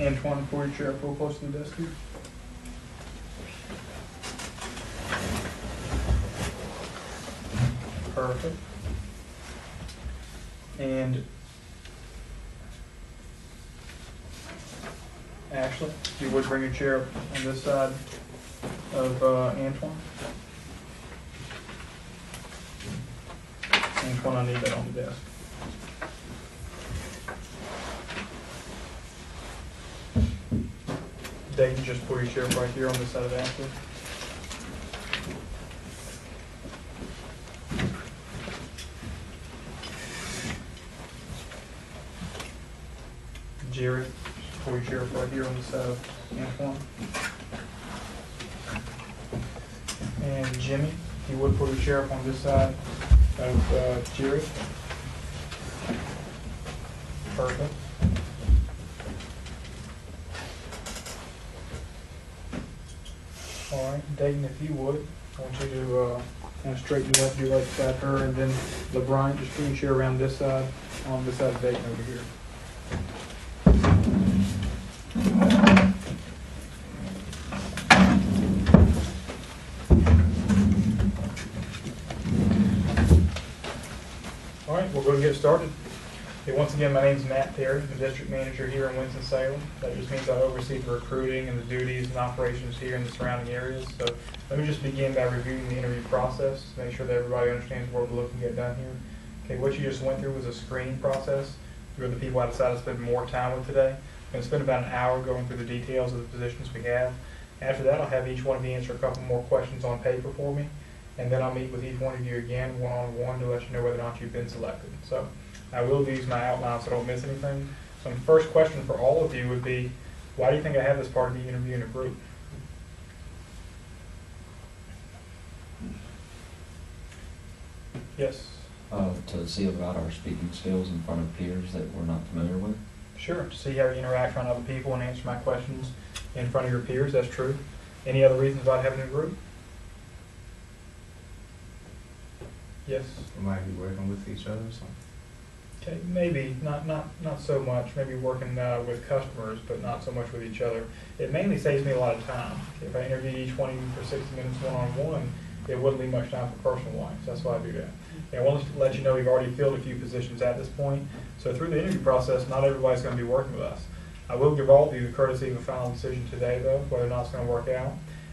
Antoine, pull your chair up real close to the desk here. Perfect. And Ashley, if you would bring your chair up on this side of Antoine. Antoine, I need that on the desk. Dayton, just pull your chair up right here on this side of Ashley. Jerry, just pull your chair up right here on this side of Antoine. And Jimmy, if you would pull your chair up on this side of Jerry. Perfect. All right, Dayton, if you would, I want you to kind of straighten you up, you right beside her, and then LeBron, just bring your chair around this side, on this side of Dayton over here. All right, we're going to get started. Okay, once again, my name is Matt Perry. I'm the district manager here in Winston-Salem. That just means I oversee the recruiting and the duties and operations here in the surrounding areas. So let me just begin by reviewing the interview process to make sure that everybody understands what we're looking to get done here. Okay, what you just went through was a screening process. You're the people I decided to spend more time with today. I'm going to spend about an hour going through the details of the positions we have. After that, I'll have each one of you answer a couple more questions on paper for me, and then I'll meet with each one of you again one-on-one to let you know whether or not you've been selected. So I will use my outline so I don't miss anything. So the first question for all of you would be, why do you think I have this part of the interview in a group? Yes? To see about our speaking skills in front of peers that we're not familiar with. Sure, to see how you interact around other people and answer my questions in front of your peers, that's true. Any other reasons about having a group? Yes? We might be working with each other or something. Okay, maybe, not so much, maybe working with customers, but not so much with each other. It mainly saves me a lot of time. If I interviewed each one of you for 60 minutes one-on-one, it wouldn't leave much time for personal life, so that's why I do that. And I want to let you know we've already filled a few positions at this point, so through the interview process, not everybody's going to be working with us. I will give all of you the courtesy of a final decision today, though, whether or not it's going to work out.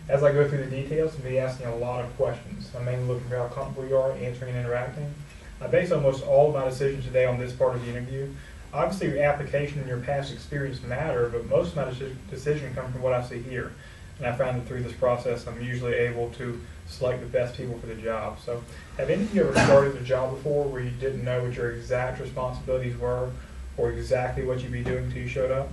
As I go through the details, I'm going to be asking a lot of questions. I'm mainly looking for how comfortable you are answering and interacting. I base almost all of my decisions today on this part of the interview. Obviously, your application and your past experience matter, but most of my decision comes from what I see here. And I found that through this process, I'm usually able to select the best people for the job. So, have any of you ever started a job before where you didn't know what your exact responsibilities were or exactly what you'd be doing until you showed up?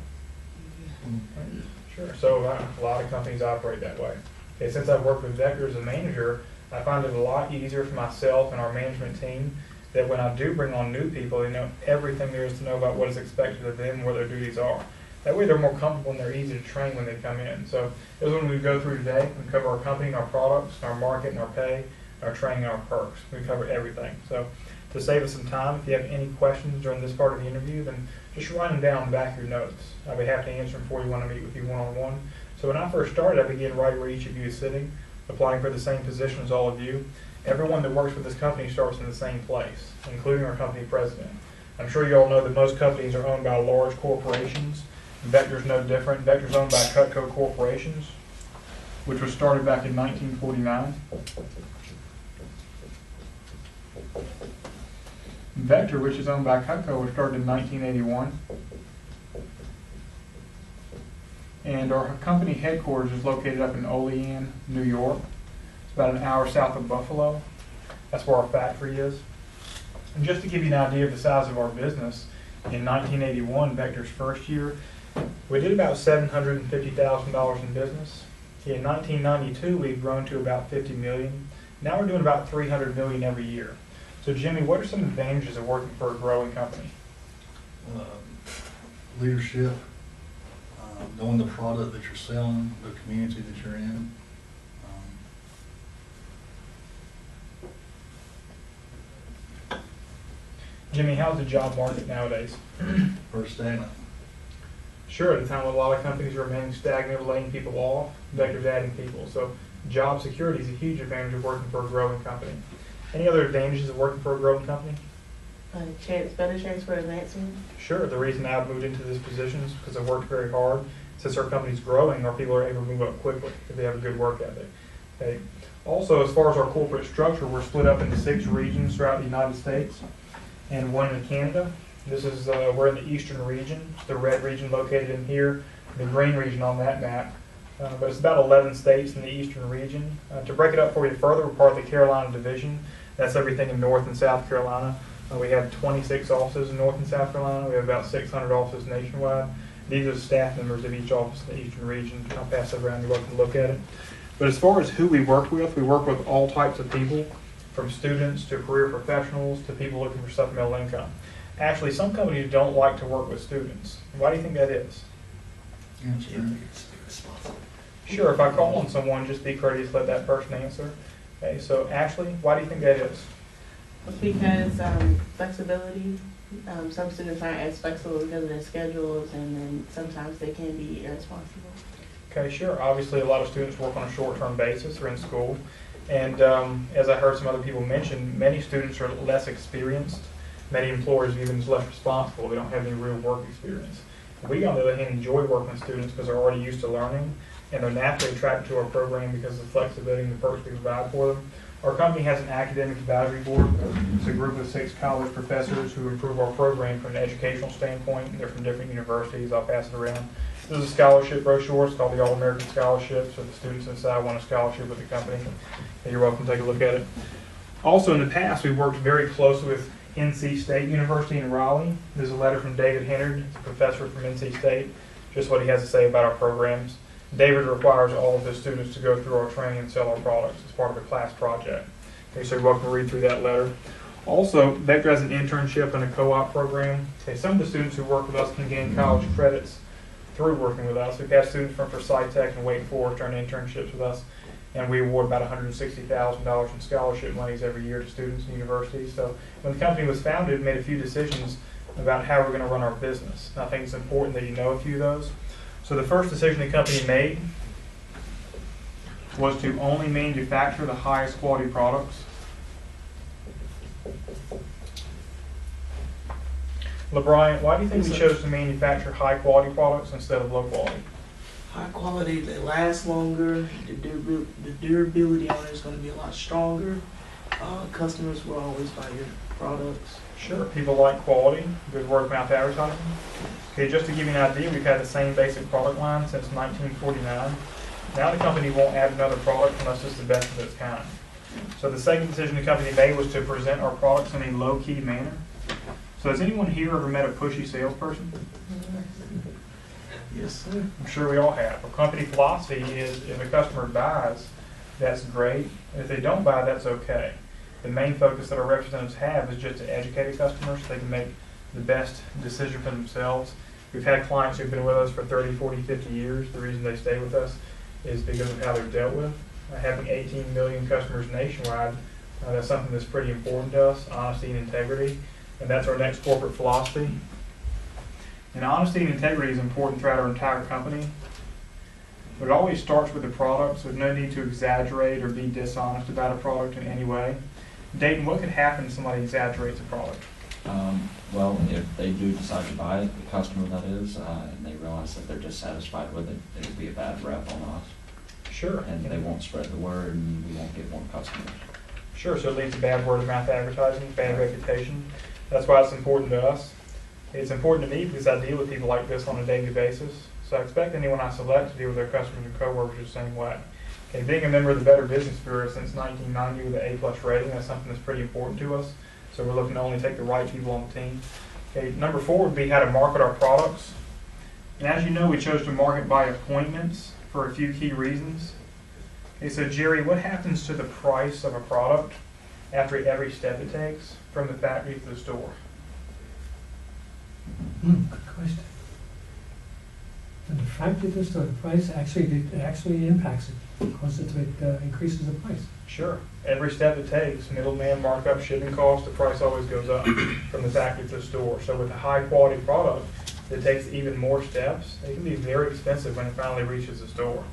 Mm-hmm. Sure. So, a lot of companies operate that way. Okay, since I've worked with Vector as a manager, I find it a lot easier for myself and our management team that when I do bring on new people, they know everything there is to know about what is expected of them and what their duties are. That way they're more comfortable and they're easy to train when they come in. So this is what we go through today. We cover our company and our products, our market and our pay, our training and our perks. We cover everything. So to save us some time, if you have any questions during this part of the interview, then just write them down in the back of your notes. I'll be happy to answer them for you when I meet with you one-on-one. So when I first started, I began right where each of you is sitting, applying for the same position as all of you. Everyone that works with this company starts in the same place, including our company president. I'm sure you all know that most companies are owned by large corporations. Vector's no different. Vector's owned by Cutco Corporations, which was started back in 1949. Vector, which is owned by Cutco, was started in 1981. And our company headquarters is located up in Olean, New York. It's about an hour south of Buffalo. That's where our factory is. And just to give you an idea of the size of our business, in 1981, Vector's first year, we did about $750,000 in business. In 1992, we've grown to about $50 million. Now we're doing about $300 million every year. So Jimmy, what are some advantages of working for a growing company? Leadership, knowing the product that you're selling, the community that you're in. Jimmy, how's the job market nowadays? Pretty stagnant. Sure, at a time when a lot of companies are remaining stagnant, laying people off, Vector's adding people. So job security is a huge advantage of working for a growing company. Any other advantages of working for a growing company? Better chance for advancement. Sure, the reason I've moved into this position is because I've worked very hard. Since our company's growing, our people are able to move up quickly if they have a good work ethic. Okay. Also, as far as our corporate structure, we're split up into 6 regions throughout the United States and 1 in Canada. This is, we're in the eastern region, the red region located in here, the green region on that map. But it's about 11 states in the eastern region. To break it up for you further, we're part of the Carolina Division. That's everything in North and South Carolina. We have 26 offices in North and South Carolina. We have about 600 offices nationwide. These are the staff members of each office in the eastern region. I'll pass it around, you're welcome to look at it. But as far as who we work with all types of people, from students to career professionals to people looking for supplemental income. Actually, some companies don't like to work with students. Why do you think that is? Sure, if I call on someone, just be courteous, let that person answer. Okay, so Ashley, why do you think that is? Because flexibility. Some students aren't as flexible because of their schedules, and then sometimes they can be irresponsible. Okay, sure. Obviously, a lot of students work on a short-term basis or in school. And as I heard some other people mention, many students are less experienced. Many employers even is less responsible. They don't have any real work experience. We, on the other hand, enjoy working with students because they're already used to learning, and they're naturally attracted to our program because of the flexibility and the perks we provide for them. Our company has an academic advisory board. It's a group of 6 college professors who improve our program from an educational standpoint. They're from different universities. I'll pass it around. This is a scholarship brochure. It's called the All-American Scholarship. So the students inside want a scholarship with the company. And you're welcome to take a look at it. Also, in the past, we've worked very closely with NC State University in Raleigh. There's a letter from David Hennard, a professor from NC State, just what he has to say about our programs. David requires all of his students to go through our training and sell our products as part of a class project. Okay, so you're welcome to read through that letter. Also, Vector has an internship and a co-op program. Okay, some of the students who work with us can gain college credits through working with us. We've had students from Forsyth Tech and Wake Forest earn internships with us, and we award about $160,000 in scholarship monies every year to students and universities. So when the company was founded, we made a few decisions about how we're going to run our business. And I think it's important that you know a few of those. So the first decision the company made was to only manufacture the highest quality products. LeBryant, why do you think we chose to manufacture high quality products instead of low quality? High quality, they last longer, the durability on it is going to be a lot stronger. Customers will always buy your products. Sure, people like quality, good word of mouth advertising. Okay, just to give you an idea, we've had the same basic product line since 1949. Now the company won't add another product unless it's the best of its kind. So the second decision the company made was to present our products in a low-key manner. So has anyone here ever met a pushy salesperson? Yes, sir. I'm sure we all have. Our company philosophy is if a customer buys, that's great. If they don't buy, that's okay. The main focus that our representatives have is just to educate a customer so they can make the best decision for themselves. We've had clients who've been with us for 30, 40, 50 years. The reason they stay with us is because of how they're dealt with. Having 18 million customers nationwide, that's something that's pretty important to us, honesty and integrity. And that's our next corporate philosophy. And honesty and integrity is important throughout our entire company. But it always starts with the product, so there's no need to exaggerate or be dishonest about a product in any way. Dayton, what could happen if somebody exaggerates a product? Well, if they do decide to buy it, the customer that is, and they realize that they're dissatisfied with it, it would be a bad rep on us. Sure. And they won't spread the word, and we won't get more customers. Sure, so it leads to bad word of mouth advertising, bad reputation. That's why it's important to us. It's important to me because I deal with people like this on a daily basis. So I expect anyone I select to deal with their customers and coworkers the same way. Okay, being a member of the Better Business Bureau since 1990 with an A+ rating, that's something that's pretty important to us. So we're looking to only take the right people on the team. Okay, number 4 would be how to market our products. And as you know, we chose to market by appointments for a few key reasons. Okay, so Jerry, what happens to the price of a product after every step it takes from the factory to the store? Good question. And the factory to the store, the price actually impacts it because it increases the price. Sure. Every step it takes, middleman, markup, shipping costs, the price always goes up from the factory to the store. So with a high quality product, that takes even more steps, it can be very expensive when it finally reaches the store.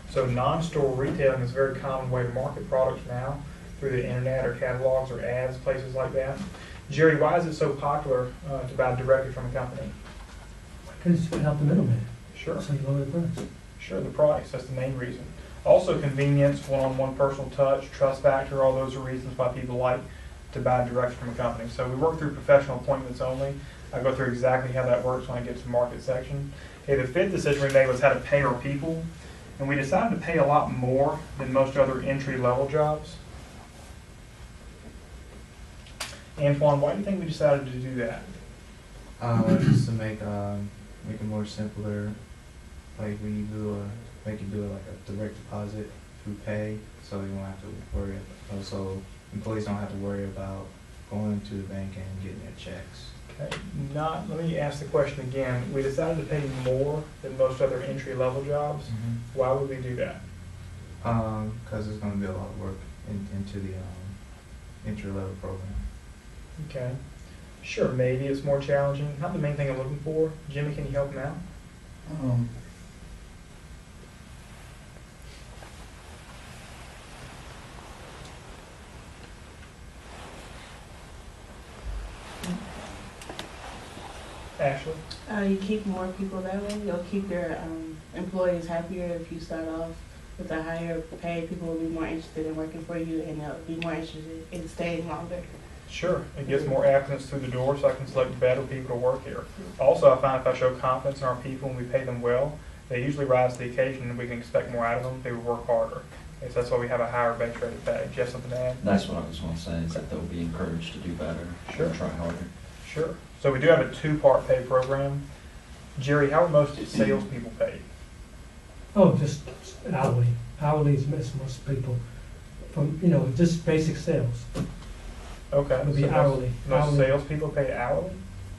So non-store retailing is a very common way to market products now through the internet or catalogs or ads, places like that. Jerry, why is it so popular to buy directly from a company? Because you can help the middleman, Sure. so you lower the price. Sure, the price, that's the main reason. Also convenience, one-on-one personal touch, trust factor, all those are reasons why people like to buy direct from a company. So we work through professional appointments only. I go through exactly how that works when I get to the market section. Okay, the fifth decision we made was how to pay our people. And we decided to pay a lot more than most other entry-level jobs. Antoine, why do you think we decided to do that? Just to make it more simpler, like make it do like a direct deposit through pay, so you don't have to worry. Also, employees don't have to worry about going to the bank and getting their checks. Okay, let me ask the question again. We decided to pay more than most other entry-level jobs. Why would we do that? Because there's going to be a lot of work into the entry-level program. Okay. Sure, maybe it's more challenging. Not the main thing I'm looking for. Jimmy, can you help him out? Ashley? You keep more people that way. You'll keep your employees happier if you start off with a higher pay. People will be more interested in working for you, and they'll be more interested in staying longer. Sure. It gets more applicants through the door, so I can select better people to work here. Also, I find if I show confidence in our people and we pay them well, they usually rise to the occasion and we can expect more out of them. They will work harder. Okay, so that's why we have a higher base rate of pay. Do you have something to add? That's what I was going to say, is that they'll be encouraged to do better, Sure. try harder. Sure. So we do have a two-part pay program. Jerry, how are most salespeople paid? Oh, just hourly. Hourly is most people from, just basic sales. Okay. It'll be so hourly. Most Hourly. salespeople paid hourly?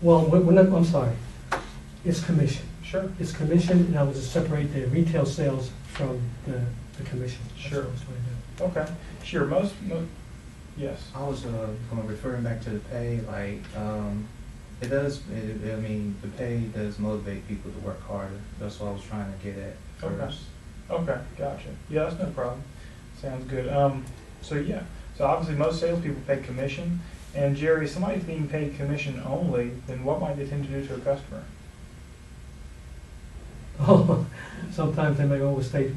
Well, I'm sorry. It's commission. Sure. It's commission, and I will just separate the retail sales from the commission. That's Sure. what I was trying to do. Okay. Sure. Most yes. I was referring back to the pay, like, it does, the pay does motivate people to work harder. That's what I was trying to get at Okay. first. Okay, gotcha. Yeah, that's no problem. Sounds good. So obviously most salespeople pay commission. And Jerry, if somebody's being paid commission only, then what might they tend to do to a customer? Oh, sometimes they may overstate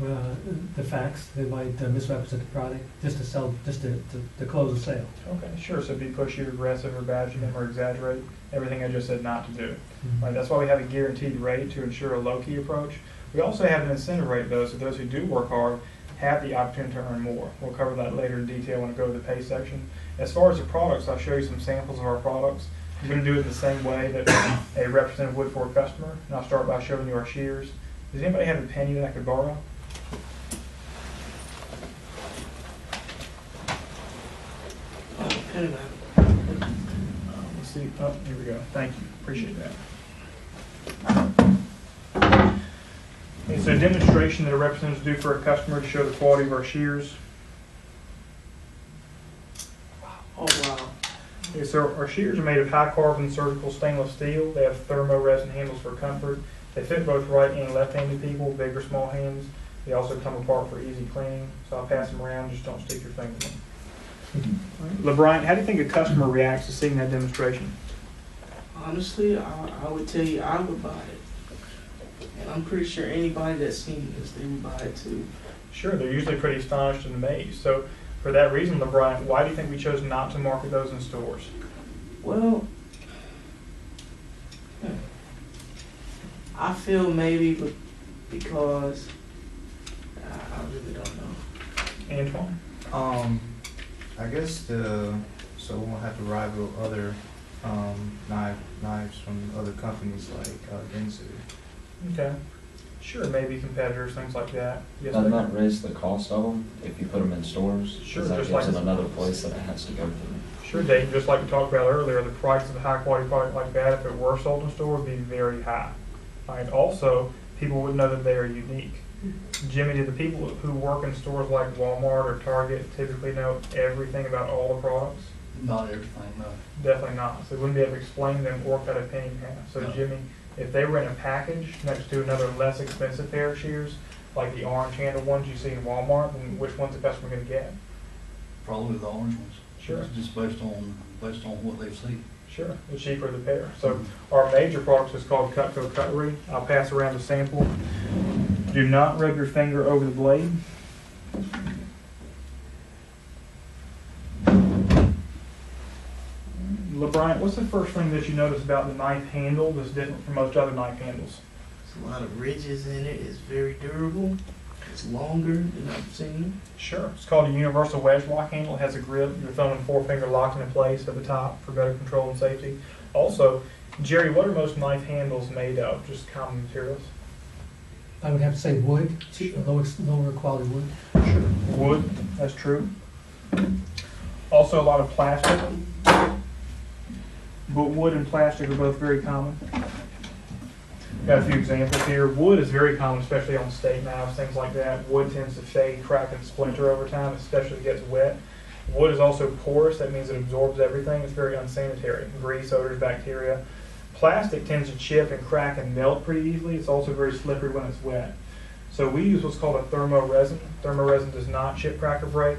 the facts. They might misrepresent the product just to sell, just to close a sale. Okay, sure. So be pushy, or aggressive, or badger them, or exaggerate everything I just said not to do. Right, that's why we have a guaranteed rate to ensure a low-key approach. We also have an incentive rate, though, so those who do work hard have the opportunity to earn more. We'll cover that later in detail when I go to the pay section. As far as the products, I'll show you some samples of our products. I'm going to do it the same way that a representative would for a customer, and I'll start by showing you our shears. Does anybody have a penny that I could borrow? Kind of Let's see. Oh, here we go. Thank you. Appreciate that. Okay, so a demonstration that a representative do for a customer to show the quality of our shears. Oh, wow. Okay, so our shears are made of high carbon surgical stainless steel. They have thermo resin handles for comfort. They fit both right and left-handed people, big or small hands. They also come apart for easy cleaning. So I'll pass them around, just don't stick your finger in them. LeBryant, how do you think a customer reacts to seeing that demonstration? Honestly, I would tell you I would buy it. And I'm pretty sure anybody that's seen this, they would buy it too. Sure, they're usually pretty astonished and amazed. So for that reason, LeBryant, why do you think we chose not to market those in stores? Well, I feel maybe because I really don't know. Antoine? I guess so we won't have to rival other knives from other companies like Density. Okay. Sure, maybe competitors, things like that. Yes, Doesn't Baker? that raise the cost of them if you put them in stores? Sure, Because that just gives like- it another place that it has to go through. Sure, Dave, just like we talked about earlier, the price of a high-quality product like that, if it were sold in store, would be very high. Right? Also, people would know that they are unique. Jimmy, do the people who work in stores like Walmart or Target typically know everything about all the products? Not everything, no. Definitely not. So we wouldn't be able to explain them or cut a penny in half. So No. Jimmy, if they were in a package next to another less expensive pair of shears, like the orange handle ones you see in Walmart, then which one's the customer gonna get? Probably the orange ones. Sure. Just based on what they see. Sure, the cheaper the pair. So our major product is called Cutco Cutlery. I'll pass around the sample. Do not rub your finger over the blade. LeBryant, what's the first thing that you notice about the knife handle that's different from most other knife handles? There's a lot of ridges in it. It's very durable. It's longer than I've seen. Sure. It's called a universal wedge lock handle. It has a grip, your thumb and forefinger locked in place at the top for better control and safety. Also, Jerry, what are most knife handles made of? Just common materials? I would have to say wood, lower quality wood. Sure. Wood, that's true. Also a lot of plastic. But wood and plastic are both very common. Got a few examples here. Wood is very common, especially on steak knives, things like that. Wood tends to fade, crack, and splinter over time, especially if it gets wet. Wood is also porous. That means it absorbs everything. It's very unsanitary. Grease, odors, bacteria. Plastic tends to chip and crack and melt pretty easily. It's also very slippery when it's wet. So we use what's called a thermoresin. Thermoresin does not chip, crack, or break.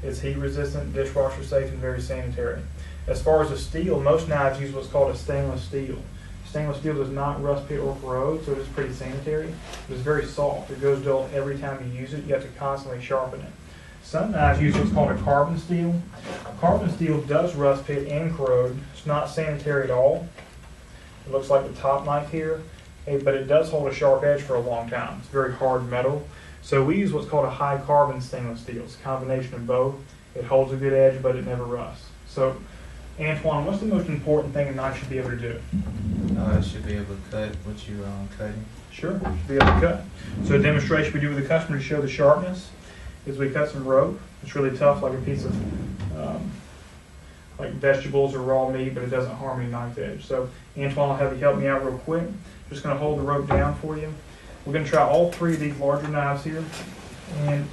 It's heat resistant, dishwasher safe, and very sanitary. As far as the steel, most knives use what's called a stainless steel. Stainless steel does not rust, pit, or corrode, so it is pretty sanitary. It's very soft. It goes dull every time you use it. You have to constantly sharpen it. Some knives use what's called a carbon steel. Carbon steel does rust, pit, and corrode. It's not sanitary at all. It looks like the top knife here, but it does hold a sharp edge for a long time. It's very hard metal. So we use what's called a high carbon stainless steel. It's a combination of both. It holds a good edge, but it never rusts. So, Antoine, what's the most important thing a knife should be able to do? It should be able to cut what you're cutting. Sure, it should be able to cut. So a demonstration we do with the customer to show the sharpness is we cut some rope. It's really tough, like a piece of like vegetables or raw meat, but it doesn't harm any knife edge. So Antoine will have you help me out real quick. Just going to hold the rope down for you. We're going to try all three of these larger knives here. And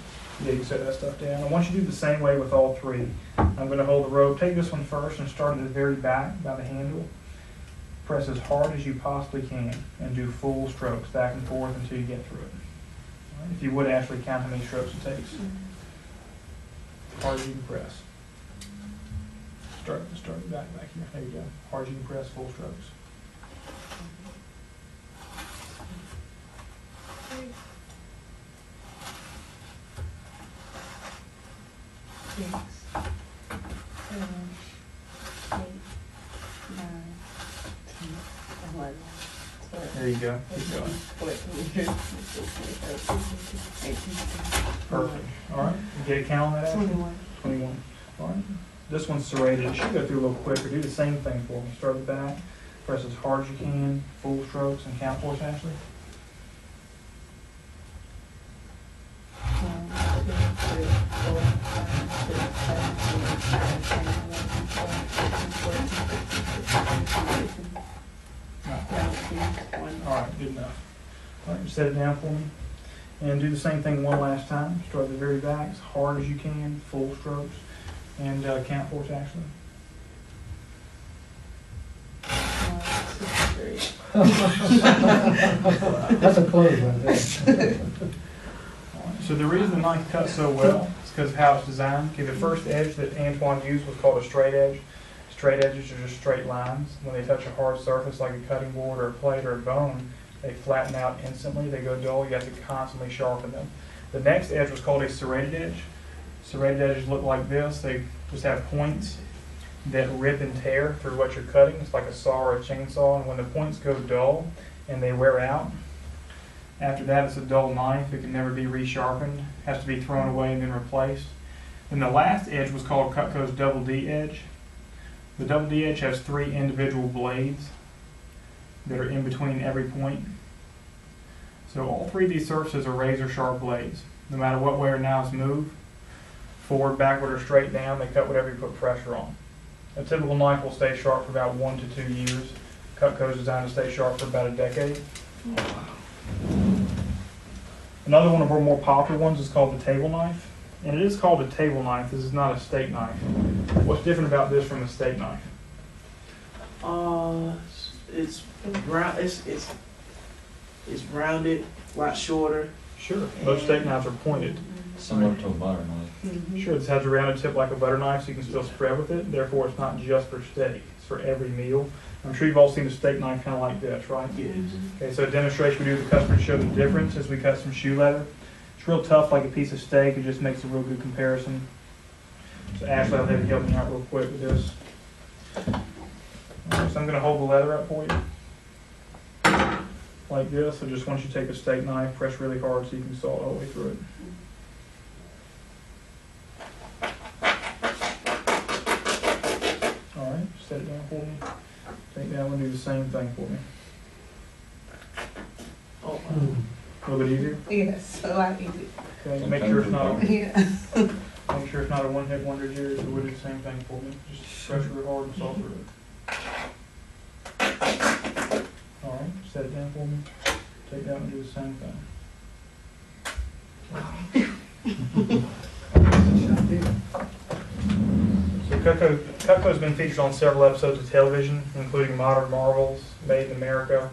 yeah, you can set that stuff down. I want you to do the same way with all three. I'm going to hold the rope. Take this one first and start at the very back by the handle. Press as hard as you possibly can and do full strokes back and forth until you get through it. All right, if you would actually count how many strokes it takes. As hard as you can press. Start back here. There you go. Hard as you can press, full strokes. Six, 7, 8, 9, 10, 11, 12. There you go. Keep going. 14, 15, Perfect. All right. You get a count on that? Ashley? 21. 21. All right. This one's serrated. It should go through a little quicker. Do the same thing for me. Start at the back. Press as hard as you can. Full strokes and count for us, Ashley. 1, 2, 3, 4, 5, 6, 7, 8, 9, 10, 11, 12, 13, 14, 15, 16, 17, 20. All right. Good enough. All right. Set it down for me. And do the same thing one last time. Start at the very back as hard as you can. Full strokes. And count for us, Ashley. 1, 2, 3. That's a close right there. So the reason the knife cuts so well is because of how it's designed. Okay, the first edge that Antoine used was called a straight edge. Straight edges are just straight lines. When they touch a hard surface like a cutting board or a plate or a bone, they flatten out instantly. They go dull. You have to constantly sharpen them. The next edge was called a serrated edge. Serrated edges look like this. They just have points that rip and tear through what you're cutting. It's like a saw or a chainsaw. And when the points go dull and they wear out, after that, it's a dull knife. It can never be resharpened. Has to be thrown away and then replaced. And the last edge was called Cutco's Double D edge. The Double D edge has 3 individual blades that are in between every point. So all 3 of these surfaces are razor sharp blades. No matter what way our knives move, forward, backward, or straight down, they cut whatever you put pressure on. A typical knife will stay sharp for about 1 to 2 years. Cutco is designed to stay sharp for about a decade. Another one of our more popular ones is called the table knife. And it is called a table knife. This is not a steak knife. What's different about this from a steak knife? It's round. It's rounded, a lot shorter. Sure. Most steak knives are pointed. Similar to a butter knife. Mhm. Sure, this has a rounded tip like a butter knife, so you can still spread with it. Therefore, it's not just for steak. It's for every meal. I'm sure you've all seen a steak knife kind of like this, right? Yes. Okay, so a demonstration we do with the customer to show the difference is we cut some shoe leather. It's real tough like a piece of steak. It just makes a real good comparison. So Ashley, I'll have you help me out real quick with this. All right, so I'm going to hold the leather up for you. Like this. So just once you take a steak knife, press really hard so you can saw it all the way through it. All right, set it down for me. Take that one, do the same thing for me. Oh, Hmm. A little bit easier. Yes, a lot easier. Okay, make sure it's not a, Yeah. make sure it's not a one-hit wonder here, so we'll do the same thing for me. Just press real hard and saw through it. All right, set it down for me. Take that one, do the same thing. So Cutco's been featured on several episodes of television, including Modern Marvels, Made in America,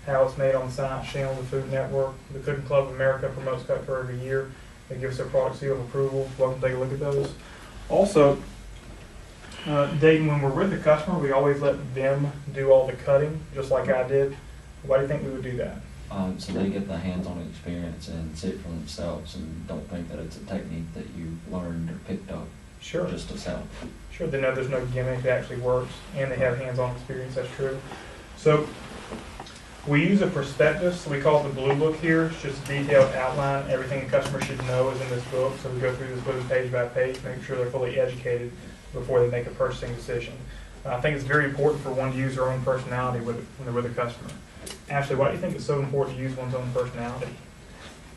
How It's Made on the Science Channel, the Food Network. The Cooking Club of America promotes Cutco every year. They give us their product seal of approval. Welcome to take a look at those. Also, Dayton, when we're with the customer, we always let them do all the cutting, just like I did. Why do you think we would do that? So they get the hands-on experience and see it for themselves and don't think that it's a technique that you learned or picked up Sure. just to sell. Sure, they know there's no gimmick, it actually works, and they have hands-on experience, that's true. So, we use a prospectus, we call it the blue book here. It's just a detailed outline, everything the customer should know is in this book. So we go through this book page by page, make sure they're fully educated before they make a purchasing decision. I think it's very important for one to use their own personality when they're with a customer. Ashley, why do you think it's so important to use one's own personality?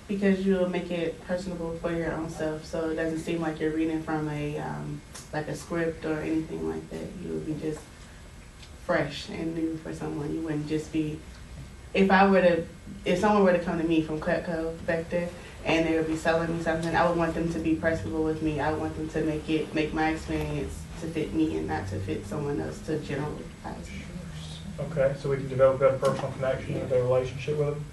Because you'll make it personable for your own self, so it doesn't seem like you're reading from a like a script or anything like that. You would be just fresh and new for someone. You wouldn't just be. If someone were to come to me from Cutco back there and they would be selling me something, I would want them to be personable with me. I would want them to make my experience to fit me and not to fit someone else to generalize. Okay, so we can develop that personal connection and a relationship with them.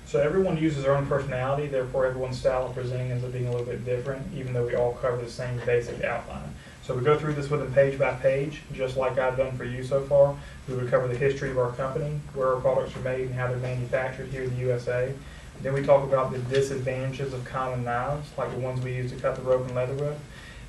So everyone uses their own personality, therefore everyone's style of presenting ends up being a little bit different, even though we all cover the same basic outline. So we go through this with them page by page, just like I've done for you so far. We would cover the history of our company, where our products are made and how they're manufactured here in the USA. Then we talk about the disadvantages of common knives, like the ones we use to cut the rope and leather with.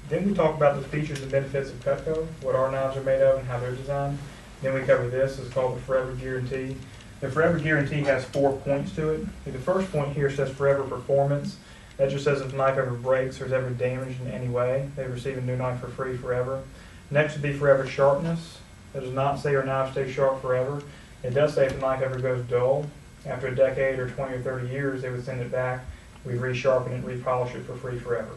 Then we talk about the features and benefits of Cutco, what our knives are made of and how they're designed. Then we cover this, it's called the Forever Guarantee. The Forever Guarantee has 4 points to it. The first point here says Forever Performance. That just says if the knife ever breaks or is ever damaged in any way, they receive a new knife for free forever. Next would be Forever Sharpness. That does not say our knives stay sharp forever. It does say if the knife ever goes dull, after a decade or 20 or 30 years, they would send it back. We'd resharpen it and repolish it for free forever.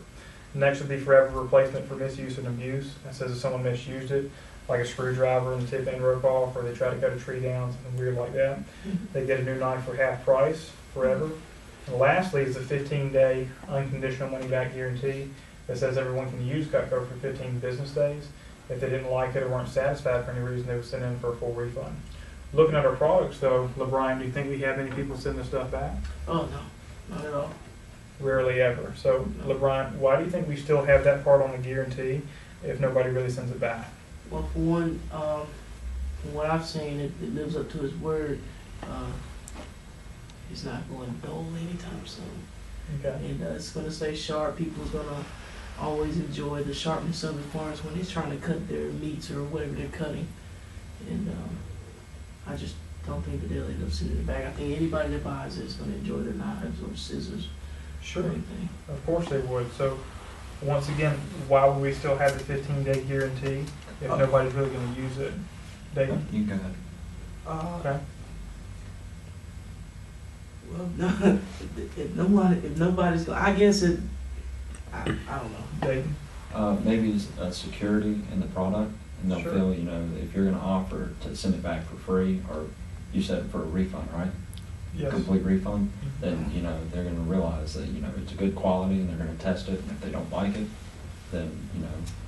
Next would be Forever Replacement for misuse and abuse. That says if someone misused it, like a screwdriver and the tip end broke off, or they try to cut a tree down, something weird like that, they get a new knife for half price forever. And lastly is the 15-day unconditional money-back guarantee that says everyone can use Cutco for 15 business days. If they didn't like it or weren't satisfied for any reason, they would send in for a full refund. Looking at our products, though, LeBron, do you think we have any people send this stuff back? Oh, no, not at all. Rarely ever. So, LeBron, why do you think we still have that part on the guarantee if nobody really sends it back? Well, for one, from what I've seen, it lives up to its word. It's not going dull anytime soon. Okay. And it's going to stay sharp. People's going to always enjoy the sharpness of it as far as when they're trying to cut their meats or whatever they're cutting. And I just don't think that they'll end up sending it back. I think anybody that buys it is going to enjoy their knives or scissors Sure. or anything. Of course they would. So, once again, why would we still have the 15-day guarantee if nobody's really going to use it? David? You can go ahead. Okay. Well, no, if nobody's going, I guess it. I don't know. David? Maybe it's security in the product, and they'll Sure. feel, if you're going to offer to send it back for free, or you said for a refund, right? Yes. complete refund, Mhm. then, they're gonna realize that, it's a good quality and they're gonna test it, and if they don't like it, then,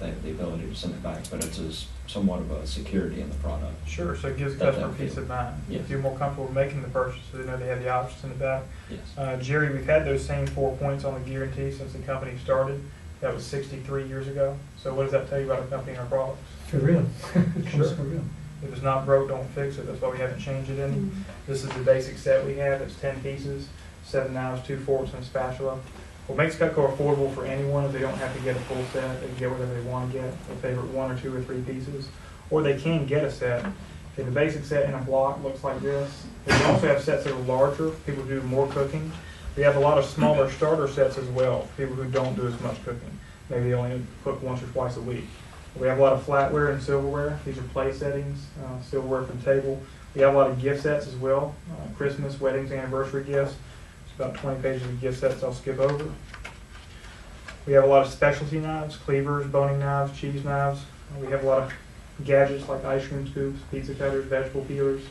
they have the ability to send it back, but it's somewhat of a security in the product. Sure, so it gives the That customer they'll peace feel. of mind. They Yes. feel more comfortable making the purchase, so they know they have the options in the back. Yes. Jerry, we've had those same 4 points on the guarantee since the company started. That was 63 years ago. So what does that tell you about our company and our products? For real. It Sure. comes for real. If it's not broke, don't fix it. That's why we haven't changed it any. This is the basic set we have. It's 10 pieces, 7 knives, 2 forks, and a spatula. What makes Cutco affordable for anyone is they don't have to get a full set. They can get whatever they want to get, their favorite 1 or 2 or 3 pieces. Or they can get a set. Okay, the basic set in a block looks like this. We also have sets that are larger, people who do more cooking. We have a lot of smaller starter sets as well, for people who don't do as much cooking. Maybe they only cook once or twice a week. We have a lot of flatware and silverware. These are place settings, silverware for the table. We have a lot of gift sets as well, Christmas, weddings, anniversary gifts. It's about 20 pages of gift sets I'll skip over. We have a lot of specialty knives, cleavers, boning knives, cheese knives. We have a lot of gadgets like ice cream scoops, pizza cutters, vegetable peelers.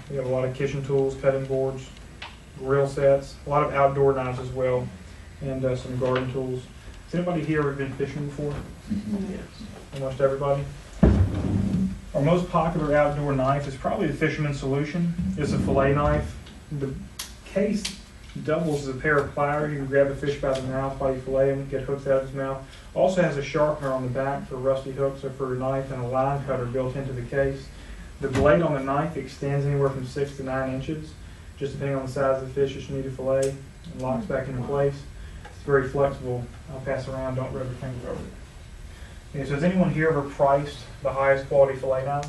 We have a lot of kitchen tools, cutting boards, grill sets, a lot of outdoor knives as well, and some garden tools. Has anybody here ever been fishing before? Yes. Almost everybody. Our most popular outdoor knife is probably the Fisherman's Solution. It's a fillet knife. The case doubles as a pair of pliers. You can grab the fish by the mouth while you fillet him, get hooks out of his mouth. Also has a sharpener on the back for rusty hooks or for a knife, and a line cutter built into the case. The blade on the knife extends anywhere from 6 to 9 inches, just depending on the size of the fish that you need to fillet, and locks back into place. It's very flexible. I'll pass around, don't rub your finger over it. Okay, so has anyone here ever priced the highest quality fillet knives?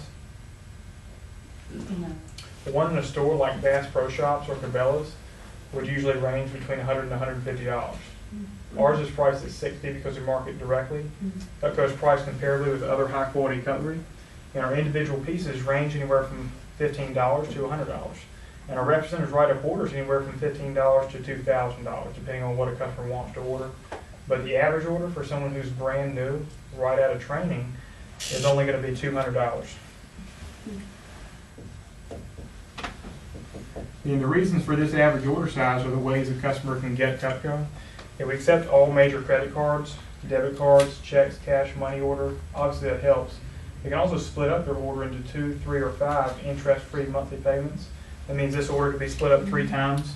No. The one in a store like Bass Pro Shops or Cabela's would usually range between $100 and $150. Ours is priced at $60 because we market directly. Cutco's priced comparably with other high quality cutlery. And our individual pieces range anywhere from $15 to $100. And our representatives write up orders anywhere from $15 to $2,000, depending on what a customer wants to order. But the average order for someone who's brand new, right out of training, is only going to be $200. And the reasons for this average order size are the ways a customer can get Cutco. And we accept all major credit cards, debit cards, checks, cash, money order. Obviously that helps. They can also split up their order into 2, 3, or 5 interest-free monthly payments. That means this order could be split up 3 times,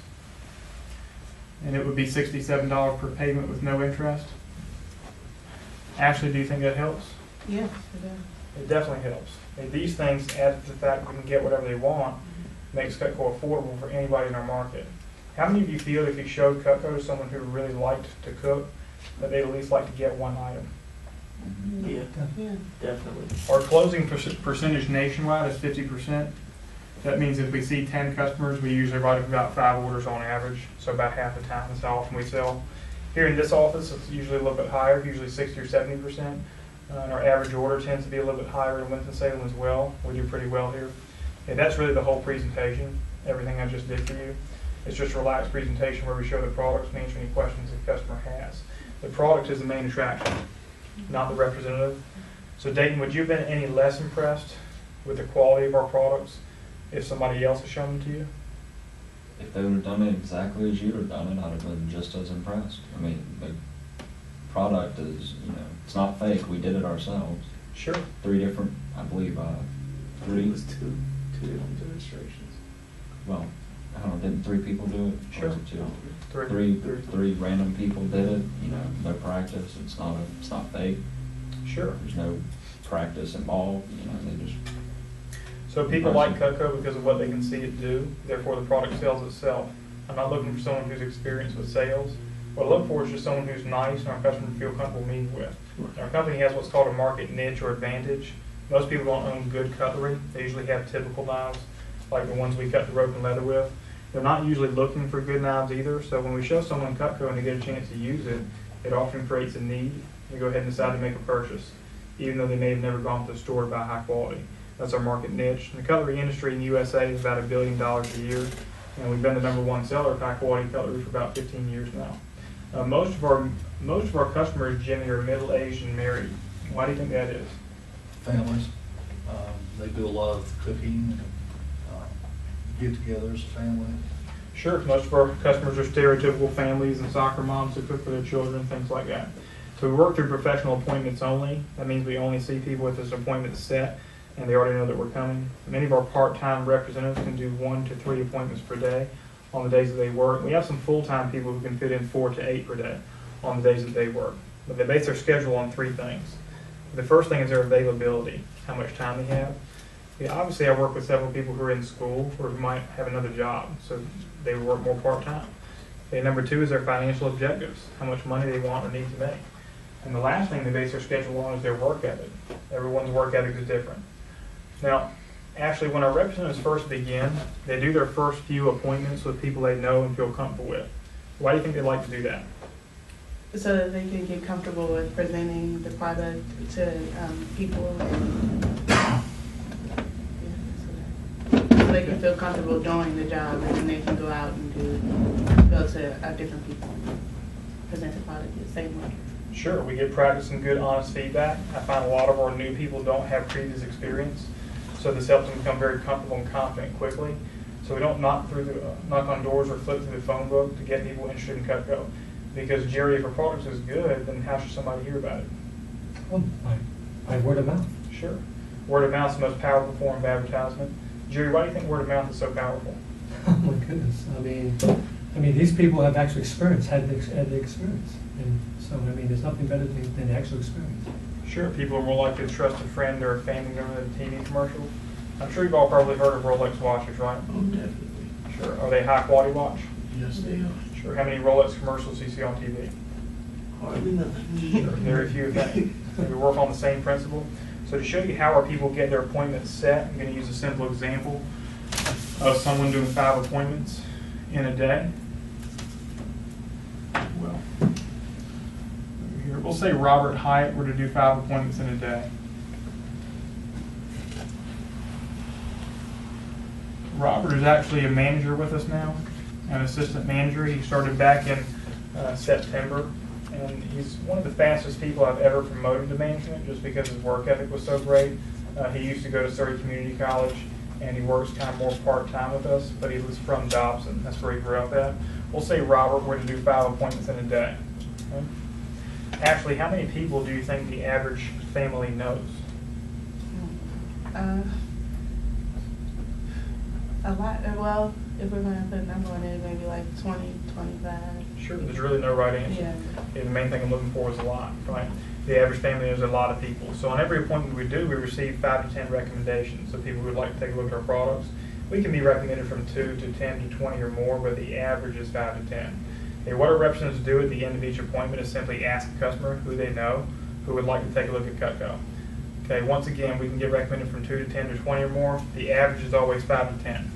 and it would be $67 per payment with no interest. Ashley, do you think that helps? Yes, it does. It definitely helps. And these things, added to the fact that we can get whatever they want, makes Cutco affordable for anybody in our market. How many of you feel if you showed Cutco to someone who really liked to cook, that they'd at least like to get one item? Yeah, Yeah. definitely. Our closing percentage nationwide is 50%. That means if we see 10 customers, we usually write up about 5 orders on average, so about half the time is how often we sell. Here in this office, it's usually a little bit higher, usually 60 or 70%. And our average order tends to be a little bit higher in Winston-Salem as well. We do pretty well here. And that's really the whole presentation, everything I just did for you. It's just a relaxed presentation where we show the products and answer any questions the customer has. The product is the main attraction, not the representative. So Dayton, would you have been any less impressed with the quality of our products if somebody else has shown them to you? If they would have done it exactly as you would have done it, I'd have been just as impressed. I mean, the product is, it's not fake. We did it ourselves. Sure. 3 different, I believe, It 3, was two different demonstrations. well, I don't know, didn't 3 people do it? Or Sure. was it 2? Three. Three random people did it, no practice. It's not fake. Sure. There's no practice involved, they just. So people like Cutco because of what they can see it do, therefore the product sells itself. I'm not looking for someone who's experienced with sales. What I look for is just someone who's nice and our customer feel comfortable meeting with. And our company has what's called a market niche or advantage. Most people don't own good cutlery. They usually have typical knives, like the ones we cut the rope and leather with. They're not usually looking for good knives either, so when we show someone Cutco and they get a chance to use it, it often creates a need. They go ahead and decide to make a purchase, even though they may have never gone to the store to buy high quality. That's our market niche. And the cutlery industry in the USA is about $1 billion a year, and we've been the #1 seller of high quality cutlery for about 15 years now. Most of our customers, Jimmy, are middle-aged and married. Why do you think that is? Families, they do a lot of cooking, get together as a family. Sure, most of our customers are stereotypical families and soccer moms who cook for their children, things like that. So we work through professional appointments only. That means we only see people with this appointment set, and they already know that we're coming. Many of our part-time representatives can do 1 to 3 appointments per day on the days that they work. We have some full-time people who can fit in 4 to 8 per day on the days that they work. But they base their schedule on 3 things. The first thing is their availability, how much time they have. Yeah, obviously, I work with several people who are in school or who might have another job, so they work more part-time. Okay, number 2 is their financial objectives, how much money they want or need to make. And the last thing they base their schedule on is their work ethic. Everyone's work ethic is different. Now, actually, when our representatives first begin, they do their first few appointments with people they know and feel comfortable with. Why do you think they like to do that? So that they can get comfortable with presenting the product to people and so they can feel comfortable doing the job, and then they can go out and go to different people and present the product the same way. Sure, we get practice and good, honest feedback. I find a lot of our new people don't have previous experience, so this helps them become very comfortable and confident quickly. So we don't knock on doors or flip through the phone book to get people interested in Cutco. Because Jerry, if a product is good, then how should somebody hear about it? Well, by word of mouth. Sure. Word of mouth is the most powerful form of advertisement. Jerry, why do you think word of mouth is so powerful? Oh my goodness, I mean, these people have actual experience, had the experience. And so, I mean, there's nothing better than the actual experience. Sure, people are more likely to trust a friend or a family member than TV commercials. I'm sure you've all probably heard of Rolex watches, right? Oh, definitely. Sure. Are they high quality watch? Yes, they are. Sure. How many Rolex commercials do you see on TV? Hardly none. Sure. Very few, if any. So we work on the same principle. So to show you how our people get their appointments set, I'm going to use a simple example of someone doing 5 appointments in a day. Well, over here, we'll say Robert Hyatt were to do 5 appointments in a day. Robert is actually a manager with us now, an assistant manager. He started back in September, and he's one of the fastest people I've ever promoted to management just because his work ethic was so great. He used to go to Surrey Community College, and he works kind of more part-time with us, but he was from Dobson. That's where he grew up at. We'll say Robert were to do 5 appointments in a day. Okay? Actually, how many people do you think the average family knows? A lot. Well, if we're going to put a number on it, maybe like 20, 25. Sure, there's really no right answer. Yeah. And the main thing I'm looking for is a lot, right? The average family knows a lot of people. So on every appointment we do, we receive 5 to 10 recommendations of people who would like to take a look at our products. We can be recommended from 2 to 10 to 20 or more, but the average is 5 to 10. Okay, what our representatives do at the end of each appointment is simply ask the customer who they know who would like to take a look at Cutco. Okay, once again, we can get recommended from 2 to 10 to 20 or more. The average is always 5 to 10.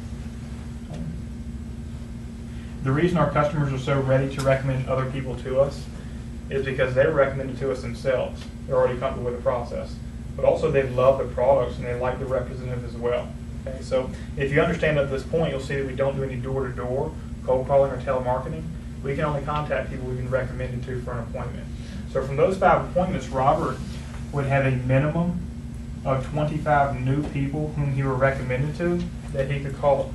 The reason our customers are so ready to recommend other people to us is because they're recommended to us themselves. They're already comfortable with the process. But also they love the products and they like the representative as well. Okay, so if you understand at this point, you'll see that we don't do any door-to-door cold calling or telemarketing. We can only contact people we've been recommended to for an appointment. So from those 5 appointments, Robert would have a minimum of 25 new people whom he were recommended to that he could call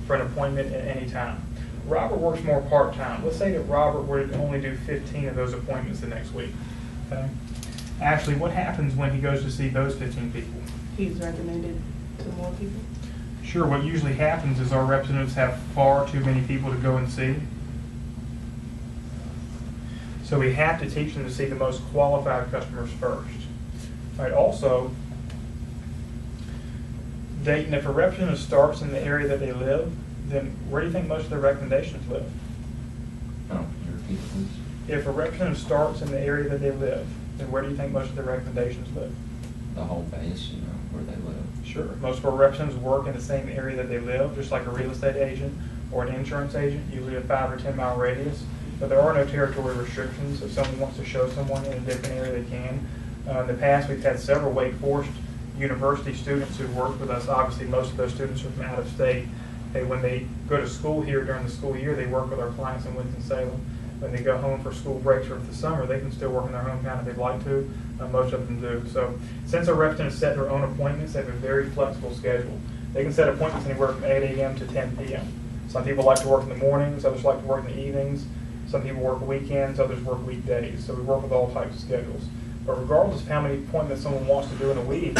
for an appointment at any time. Robert works more part-time. Let's say that Robert were to only do 15 of those appointments the next week. Okay? Actually, what happens when he goes to see those 15 people? He's recommended to more people. Sure, what usually happens is our representatives have far too many people to go and see. So we have to teach them to see the most qualified customers first. Right? Also, Dayton, if a representative starts in the area that they live, then where do you think most of their recommendations live? Oh, can you repeat it, please? If a representative starts in the area that they live, then where do you think most of their recommendations live? The whole base, you know, where they live. Sure. Most of our representatives work in the same area that they live, just like a real estate agent or an insurance agent, usually a 5 or 10 mile radius. But there are no territory restrictions. If someone wants to show someone in a different area, they can. In the past, we've had several Wake Forest University students who've worked with us. Obviously, most of those students are from out of state. When they go to school here during the school year, they work with our clients in Winston-Salem. When they go home for school breaks or for the summer, they can still work in their hometown if they'd like to. Most of them do. So since our representatives set their own appointments, they have a very flexible schedule. They can set appointments anywhere from 8 a.m. to 10 p.m. Some people like to work in the mornings, others like to work in the evenings. Some people work weekends, others work weekdays. So we work with all types of schedules. But regardless of how many appointments someone wants to do in a week,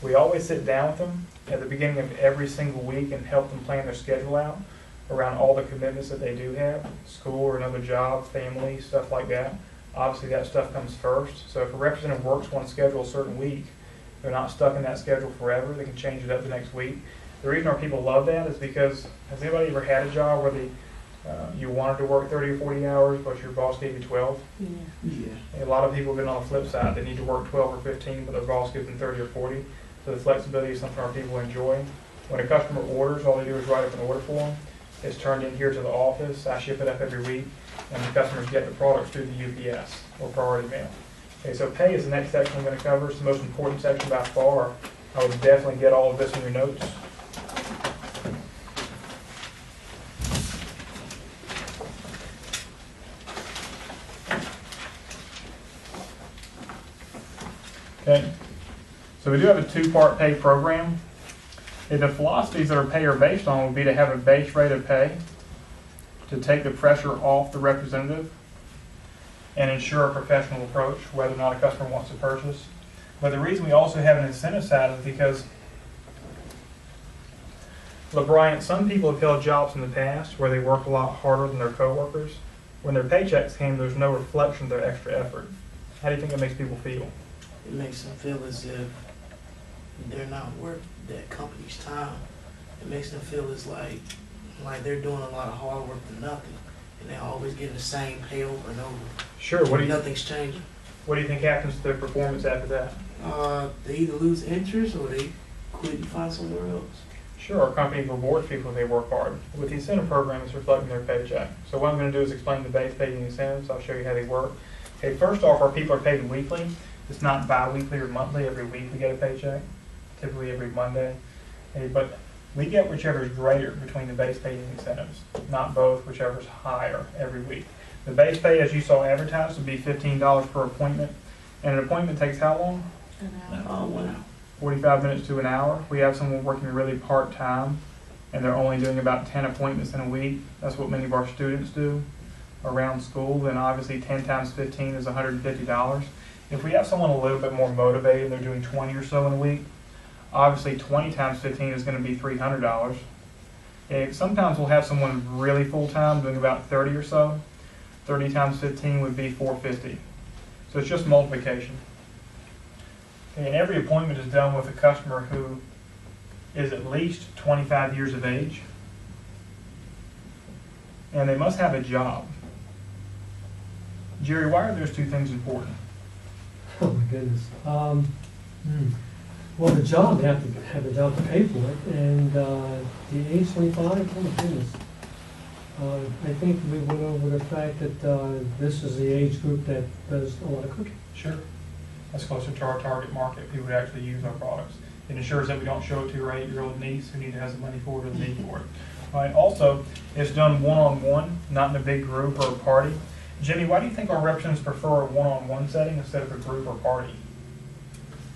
we always sit down with them at the beginning of every single week and help them plan their schedule out around all the commitments that they do have, school or another job, family, stuff like that. Obviously that stuff comes first. So if a representative works one schedule a certain week, they're not stuck in that schedule forever. They can change it up the next week. The reason our people love that is because, has anybody ever had a job where you wanted to work 30 or 40 hours, but your boss gave you 12? Yeah. Yeah. A lot of people have been on the flip side. They need to work 12 or 15, but their boss gives them 30 or 40. So the flexibility is something our people enjoy. When a customer orders, all they do is write up an order form. It's turned in here to the office. I ship it up every week, and the customers get the products through the UPS or priority mail. Okay, so pay is the next section I'm going to cover. It's the most important section by far. I would definitely get all of this in your notes. Okay, so we do have a two-part pay program. The philosophies that our pay are based on would be to have a base rate of pay, to take the pressure off the representative, and ensure a professional approach, whether or not a customer wants to purchase. But the reason we also have an incentive side is because, look, Brian, some people have held jobs in the past where they work a lot harder than their coworkers. When their paychecks came, there's no reflection of their extra effort. How do you think that makes people feel? It makes them feel as if they're not worth that company's time. It makes them feel as like they're doing a lot of hard work for nothing, and they're always getting the same pay over and over. Sure. Nothing's changing. What do you think happens to their performance after that? They either lose interest or they quit and find somewhere else. Sure, our company rewards people if they work hard. With the incentive program, it's reflecting their paycheck. So what I'm going to do is explain the base pay and the incentives. I'll show you how they work. Okay, first off, our people are paid weekly. It's not bi-weekly or monthly. Every week we get a paycheck, typically every Monday. Okay, but we get whichever is greater between the base pay and the incentives, not both, whichever is higher every week. The base pay, as you saw advertised, would be $15 per appointment. And an appointment takes how long? An hour. 1 hour. 45 minutes to an hour. We have someone working really part-time, and they're only doing about 10 appointments in a week. That's what many of our students do around school. Then obviously 10 times 15 is $150. If we have someone a little bit more motivated, they're doing 20 or so in a week, obviously 20 times 15 is going to be $300. Sometimes we'll have someone really full-time doing about 30 or so. 30 times 15 would be $450. So it's just multiplication. And every appointment is done with a customer who is at least 25 years of age, and they must have a job. Jerry, why are those two things important? Oh my goodness. Well, the job, they have to have a job to pay for it, and the age 25, oh my goodness. I think we went over the fact that this is the age group that does a lot of cooking. Sure. That's closer to our target market, who would actually use our products. It ensures that we don't show it to your 8-year-old niece who neither has the money for it or the need for it. All right. Also, it's done one-on-one, not in a big group or a party. Jimmy, why do you think our representatives prefer a one-on-one setting instead of a group or party?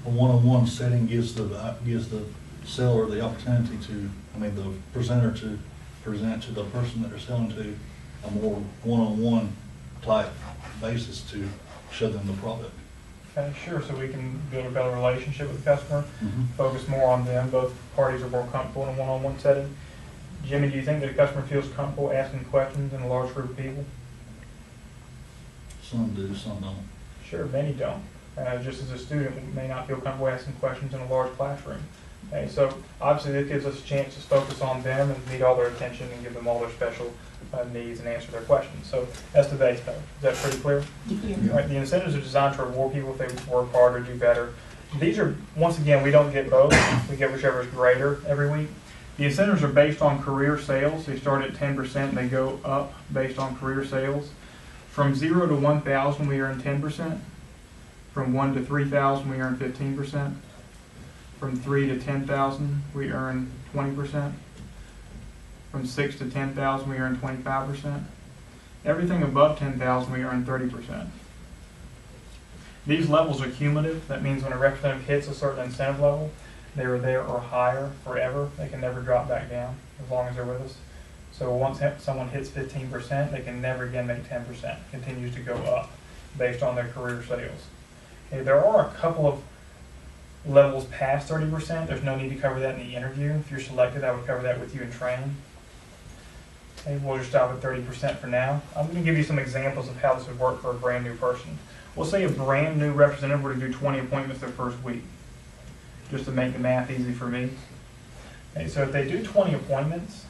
A one-on-one setting gives the seller the opportunity the presenter to present to the person that they're selling to a more one-on-one type basis to show them the product. Okay, sure. So we can build a better relationship with the customer, focus more on them. Both parties are more comfortable in a one-on-one setting. Jimmy, do you think that a customer feels comfortable asking questions in a large group of people? Some do, some don't. Sure, many don't. Just as a student, we may not feel comfortable asking questions in a large classroom. Okay, so obviously this gives us a chance to focus on them and meet all their attention and give them all their special needs and answer their questions. So that's the base pay. Is that pretty clear? Yeah. All right, the incentives are designed to reward people if they work harder, do better. These are, once again, we don't get both. We get whichever is greater every week. The incentives are based on career sales. They start at 10% and they go up based on career sales. From 0 to 1,000, we earn 10%. From 1 to 3,000, we earn 15%. From 3 to 10,000, we earn 20%. From 6 to 10,000, we earn 25%. Everything above 10,000, we earn 30%. These levels are cumulative. That means when a representative hits a certain incentive level, they are there or higher forever. They can never drop back down as long as they're with us. So once someone hits 15%, they can never again make 10%. Continues to go up based on their career sales. Okay, there are a couple of levels past 30%. There's no need to cover that in the interview. If you're selected, I would cover that with you in training. Okay, we'll just stop at 30% for now. I'm going to give you some examples of how this would work for a brand new person. We'll say a brand new representative were to do 20 appointments their first week, just to make the math easy for me. Okay, so if they do 20 appointments,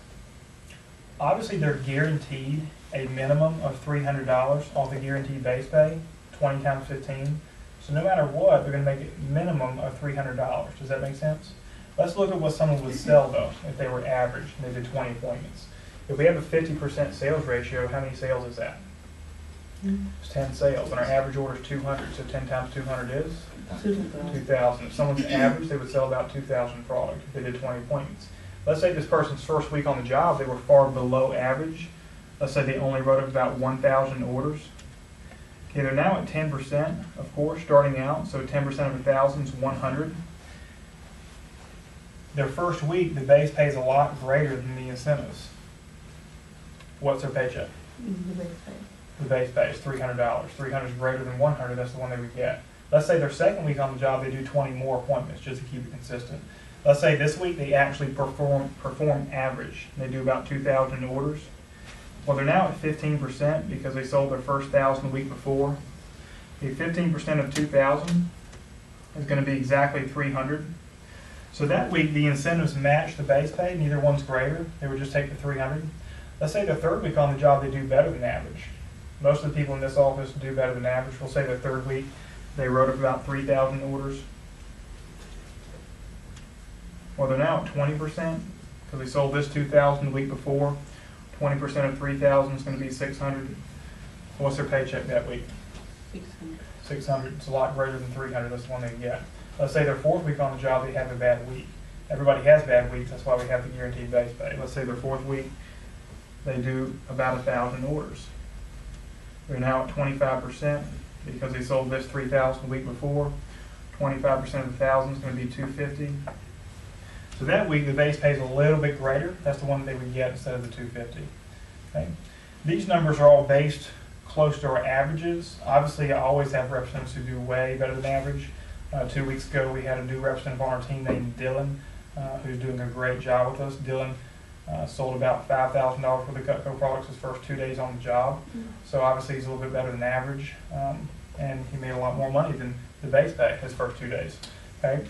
obviously they're guaranteed a minimum of $300 off the guaranteed base pay, 20 times 15. So no matter what, they're going to make it minimum of $300. Does that make sense? Let's look at what someone would sell though, if they were average and they did 20 appointments. If we have a 50% sales ratio, how many sales is that? It's 10 sales, and our average order is 200, so 10 times 200 is 2,000. If someone's average, they would sell about 2,000 products if they did 20 appointments. Let's say this person's first week on the job, they were far below average. Let's say they only wrote up about 1,000 orders. Okay, they're now at 10%, of course, starting out, so 10% of 1,000 is 100. Their first week, the base pay is a lot greater than the incentives. What's their paycheck? The base pay. The base pay is $300. 300 is greater than 100, that's the one they would get. Let's say their second week on the job, they do 20 more appointments just to keep it consistent. Let's say this week they actually perform average. They do about 2,000 orders. Well, they're now at 15% because they sold their first 1,000 the week before. The 15% of 2,000 is going to be exactly 300. So that week the incentives match the base pay, neither one's greater. They would just take the 300. Let's say the third week on the job they do better than average. Most of the people in this office do better than average. We'll say the third week they wrote up about 3,000 orders. Well, they're now at 20% because they sold this 2,000 the week before. 20% of 3,000 is going to be 600. What's their paycheck that week? 600. 600. It's a lot greater than 300. That's the one they get. Let's say their fourth week on the job they have a bad week. Everybody has bad weeks. That's why we have the guaranteed base pay. Let's say their fourth week they do about 1,000 orders. They're now at 25% because they sold this 3,000 the week before. 25% of 1,000 is going to be 250. So that week the base pay is a little bit greater. That's the one they would get instead of the 250. Okay. These numbers are all based close to our averages. Obviously, I always have representatives who do way better than average. 2 weeks ago, we had a new representative on our team named Dylan, who's doing a great job with us. Dylan sold about $5,000 worth of Cutco products his first 2 days on the job. So obviously, he's a little bit better than average, and he made a lot more money than the base pay his first 2 days. Okay.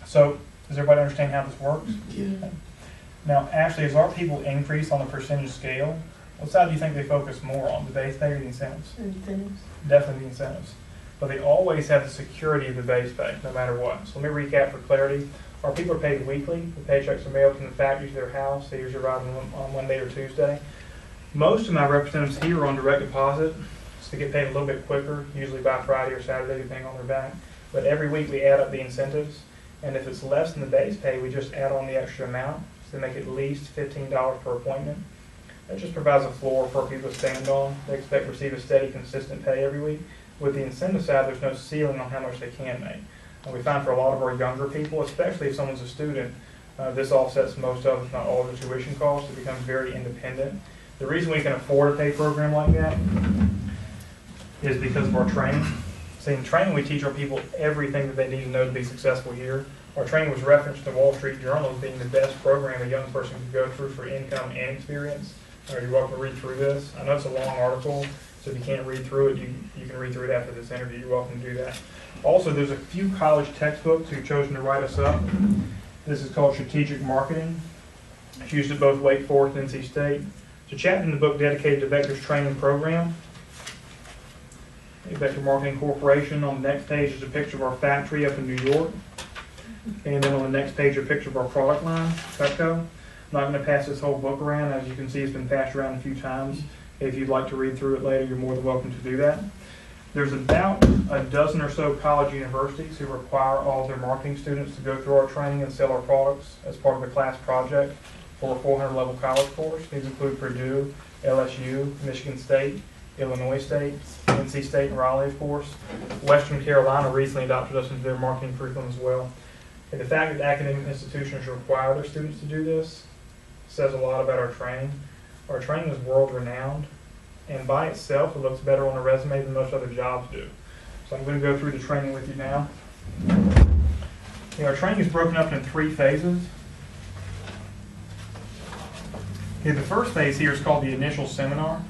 So does everybody understand how this works? Yeah. Now, Ashley, as our people increase on the percentage scale, what side do you think they focus more on, the base pay or the incentives? Incentives. Definitely the incentives. But they always have the security of the base pay, no matter what. So let me recap for clarity. Our people are paid weekly. The paychecks are mailed from the factory to their house. They usually arrive on Monday or Tuesday. Most of my representatives here are on direct deposit, so they get paid a little bit quicker, usually by Friday or Saturday, depending on their bank. But every week we add up the incentives. And if it's less than the base pay, we just add on the extra amount to make at least $15 per appointment. That just provides a floor for people to stand on. They expect to receive a steady, consistent pay every week. With the incentive side, there's no ceiling on how much they can make. And we find for a lot of our younger people, especially if someone's a student, this offsets most of, if not all, of the tuition costs. It becomes very independent. The reason we can afford a pay program like that is because of our training. See, in training, we teach our people everything that they need to know to be successful here. Our training was referenced in the Wall Street Journal as being the best program a young person could go through for income and experience. You're welcome to read through this. I know it's a long article, so if you can't read through it, you can read through it after this interview. You're welcome to do that. Also, there's a few college textbooks who've chosen to write us up. This is called Strategic Marketing. It's used at both Wake Forest and NC State. It's a chapter in the book dedicated to Vector's training program. Vector Marketing Corporation. On the next page is a picture of our factory up in New York. And then on the next page, a picture of our product line, Cutco. I'm not going to pass this whole book around. As you can see, it's been passed around a few times. If you'd like to read through it later, you're more than welcome to do that. There's about a dozen or so college universities who require all of their marketing students to go through our training and sell our products as part of a class project for a 400-level college course. These include Purdue, LSU, Michigan State, Illinois State, NC State, and Raleigh, of course. Western Carolina recently adopted us into their marketing curriculum as well. And the fact that academic institutions require their students to do this says a lot about our training. Our training is world-renowned, and by itself, it looks better on a resume than most other jobs do. So I'm going to go through the training with you now. Okay, our training is broken up into 3 phases. Okay, the first phase here is called the initial seminar.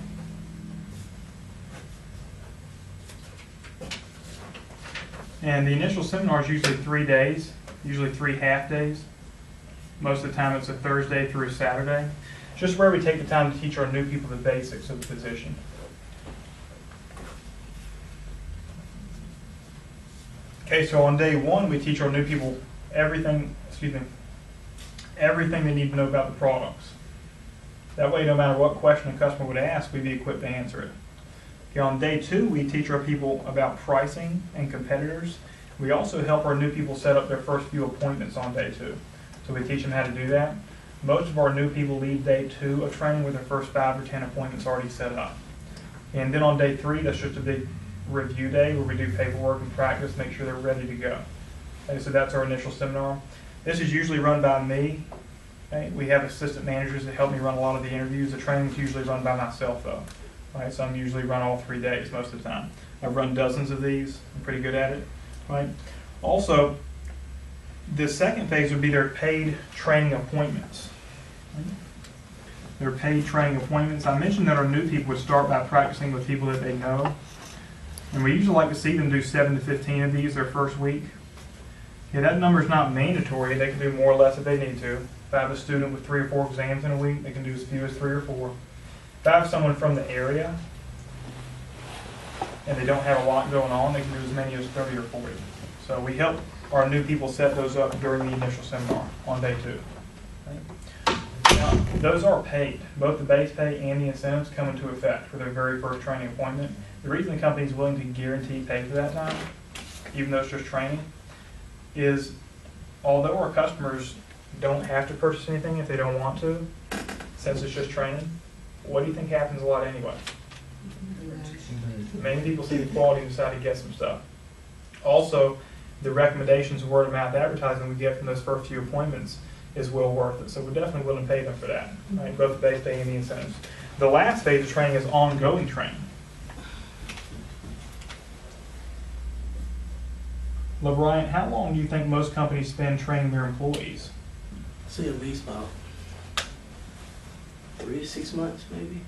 And the initial seminar is usually 3 days, usually 3 half days. Most of the time it's a Thursday through a Saturday. It's just where we take the time to teach our new people the basics of the position. Okay, so on day 1, we teach our new people everything they need to know about the products. That way, no matter what question a customer would ask, we'd be equipped to answer it. Okay, on day 2, we teach our people about pricing and competitors. We also help our new people set up their first few appointments on day 2. So we teach them how to do that. Most of our new people leave day 2 of training with their first 5 or 10 appointments already set up. And then on day 3, that's just a big review day where we do paperwork and practice, make sure they're ready to go. Okay, so that's our initial seminar. This is usually run by me. Okay, we have assistant managers that help me run a lot of the interviews. The training is usually run by myself though. Right, so I'm usually run all 3 days most of the time. I've run dozens of these. I'm pretty good at it. Right. Also, the second phase would be their paid training appointments. Their paid training appointments. I mentioned that our new people would start by practicing with people that they know. And we usually like to see them do 7 to 15 of these their first week. Yeah, that number is not mandatory. They can do more or less if they need to. If I have a student with 3 or 4 exams in a week, they can do as few as 3 or 4. If I have someone from the area and they don't have a lot going on, they can do as many as 30 or 40. So we help our new people set those up during the initial seminar on day 2. Right? Now, those are paid. Both the base pay and the incentives come into effect for their very first training appointment. The reason the company is willing to guarantee pay for that time, even though it's just training, is although our customers don't have to purchase anything if they don't want to, since it's just training, what do you think happens a lot anyway? Many people see the quality and decide to get some stuff. Also, the recommendations and word of mouth advertising we get from those first few appointments is well worth it. So we're definitely willing to pay them for that, right? Both the base pay and the incentives. The last phase of training is ongoing training. LeBryant, how long do you think most companies spend training their employees? See, at least about 3 to 6 months, maybe.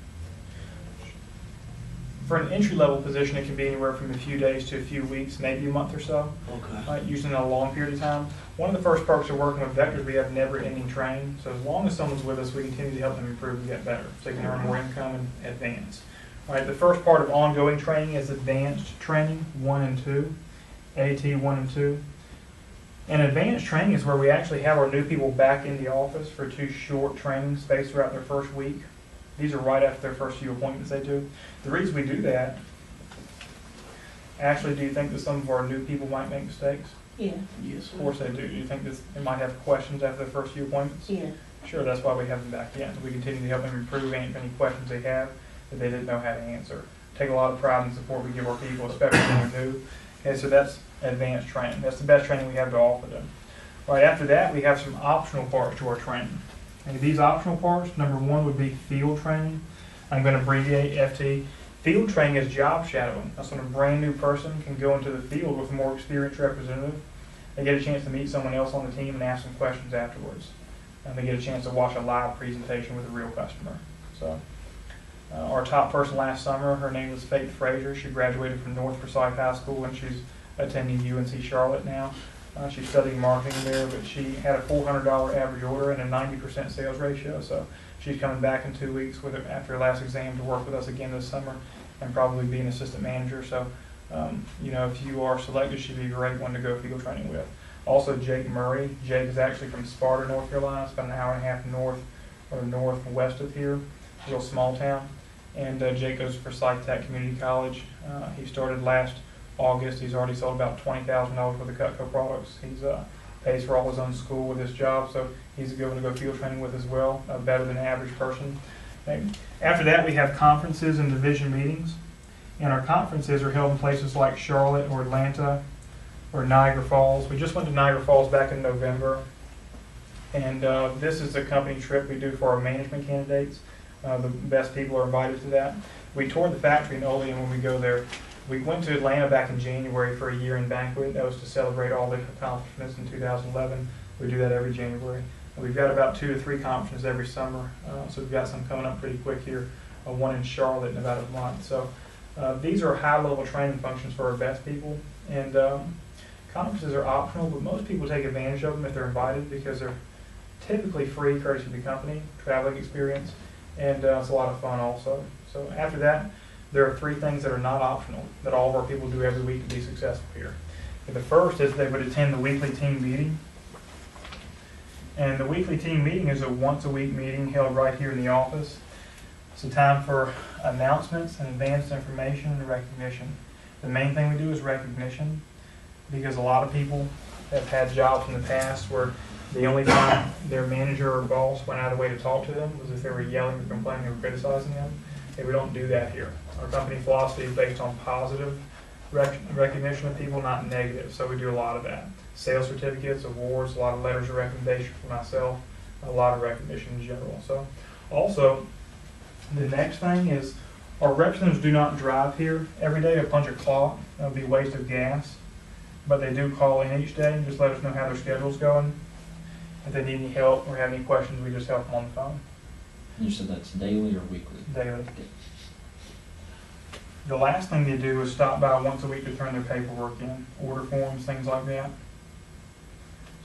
For an entry-level position, it can be anywhere from a few days to a few weeks, maybe a month or so. Okay. Right, usually in a long period of time. One of the first perks of working with Vectors, we have never-ending training. So as long as someone's with us, we continue to help them improve and get better, so they can earn more income and advance. All right, the first part of ongoing training is advanced training 1 and 2, AT 1 and 2. And advanced training is where we actually have our new people back in the office for 2 short trainings spaced throughout their first week. These are right after their first few appointments they do. The reason we do that, Ashley, do you think that some of our new people might make mistakes? Yeah. Yes. Of course they do. Do you think that they might have questions after their first few appointments? Yeah. Sure, that's why we have them back in. We continue to help them improve any questions they have that they didn't know how to answer. Take a lot of pride in the support we give our people, especially when they're new. Okay, so that's advanced training. That's the best training we have to offer them. All right, after that, we have some optional parts to our training. And these optional parts, number 1 would be field training. I'm going to abbreviate FT. Field training is job shadowing. That's when a brand new person can go into the field with a more experienced representative. They get a chance to meet someone else on the team and ask them questions afterwards. And they get a chance to watch a live presentation with a real customer. So, our top person last summer, her name was Faith Frazier. She graduated from North Forsyth High School and she's attending UNC Charlotte now. She's studying marketing there, but she had a $400 average order and a 90% sales ratio. So she's coming back in 2 weeks after her last exam to work with us again this summer and probably be an assistant manager. So, you know, if you are selected, she'd be a great one to go field training with. Also, Jake Murray. Jake is actually from Sparta, North Carolina. It's about an hour and a half north or northwest of here, a little small town. And Jake goes for Forsyth Tech Community College. He started last August. He's already sold about $20,000 worth of Cutco products. He's pays for all his own school with his job, so he's a good one to go field training with as well, a better than average person. Okay. After that, we have conferences and division meetings. And our conferences are held in places like Charlotte or Atlanta or Niagara Falls. We just went to Niagara Falls back in November. And this is a company trip we do for our management candidates. The best people are invited to that. We toured the factory in Olean when we go there. We went to Atlanta back in January for a year-end banquet. That was to celebrate all the accomplishments in 2011. We do that every January. And we've got about 2 to 3 conferences every summer. So we've got some coming up pretty quick here, one in Charlotte in about a month. So these are high-level training functions for our best people. And conferences are optional, but most people take advantage of them if they're invited because they're typically free, courtesy of the company, traveling experience, and it's a lot of fun also. So after that, there are 3 things that are not optional that all of our people do every week to be successful here. And the first is they would attend the weekly team meeting. And the weekly team meeting is a once-a-week meeting held right here in the office. It's a time for announcements and advanced information and recognition. The main thing we do is recognition because a lot of people have had jobs in the past where the only time their manager or boss went out of the way to talk to them was if they were yelling or complaining or criticizing them. And we don't do that here. Our company philosophy is based on positive recognition of people, not negative. So we do a lot of that. Sales certificates, awards, a lot of letters of recommendation for myself, a lot of recognition in general. So also, the next thing is our representatives do not drive here every day to punch a clock. That would be a waste of gas. But they do call in each day and just let us know how their schedule's going. If they need any help or have any questions, we just help them on the phone. You said that's daily or weekly? Daily. The last thing they do is stop by once a week to turn their paperwork in, order forms, things like that.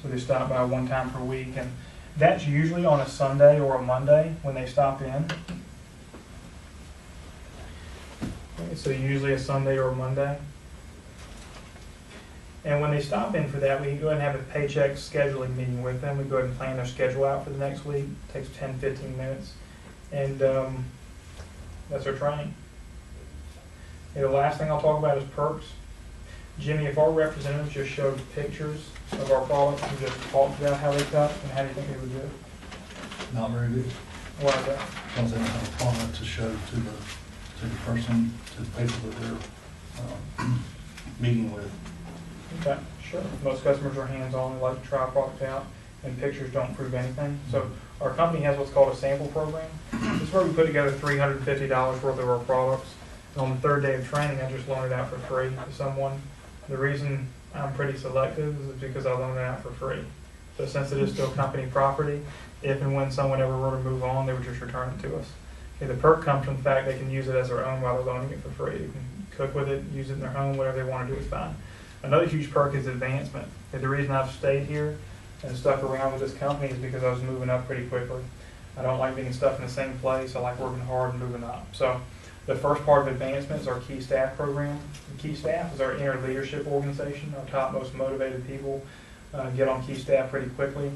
So they stop by 1 time per week, and that's usually on a Sunday or a Monday when they stop in. Okay, so usually a Sunday or a Monday. And when they stop in for that, we go ahead and have a paycheck scheduling meeting with them. We go ahead and plan their schedule out for the next week. It takes 10, 15 minutes. And that's our training. And the last thing I'll talk about is perks. Jimmy, if our representatives just showed pictures of our products and just talked about how they cut, and how do you think they would do it? Not very good. Why is that? Because they don't have a product to show to the person, to the people that they're meeting with. Okay, sure. Most customers are hands-on. They like to try a product out, and pictures don't prove anything. So our company has what's called a sample program. This is where we put together $350 worth of our products. And on the 3rd day of training, I just loaned it out for free to someone. The reason I'm pretty selective is because I loan it out for free. So since it is still company property, if and when someone ever were to move on, they would just return it to us. Okay, the perk comes from the fact they can use it as their own while they're loaning it for free. They can cook with it, use it in their home, whatever they want to do is fine. Another huge perk is advancement. And the reason I've stayed here and stuck around with this company is because I was moving up pretty quickly. I don't like being stuck in the same place. I like working hard and moving up. So the first part of advancement is our Key Staff program. The Key Staff is our inner leadership organization. Our top most motivated people get on Key Staff pretty quickly.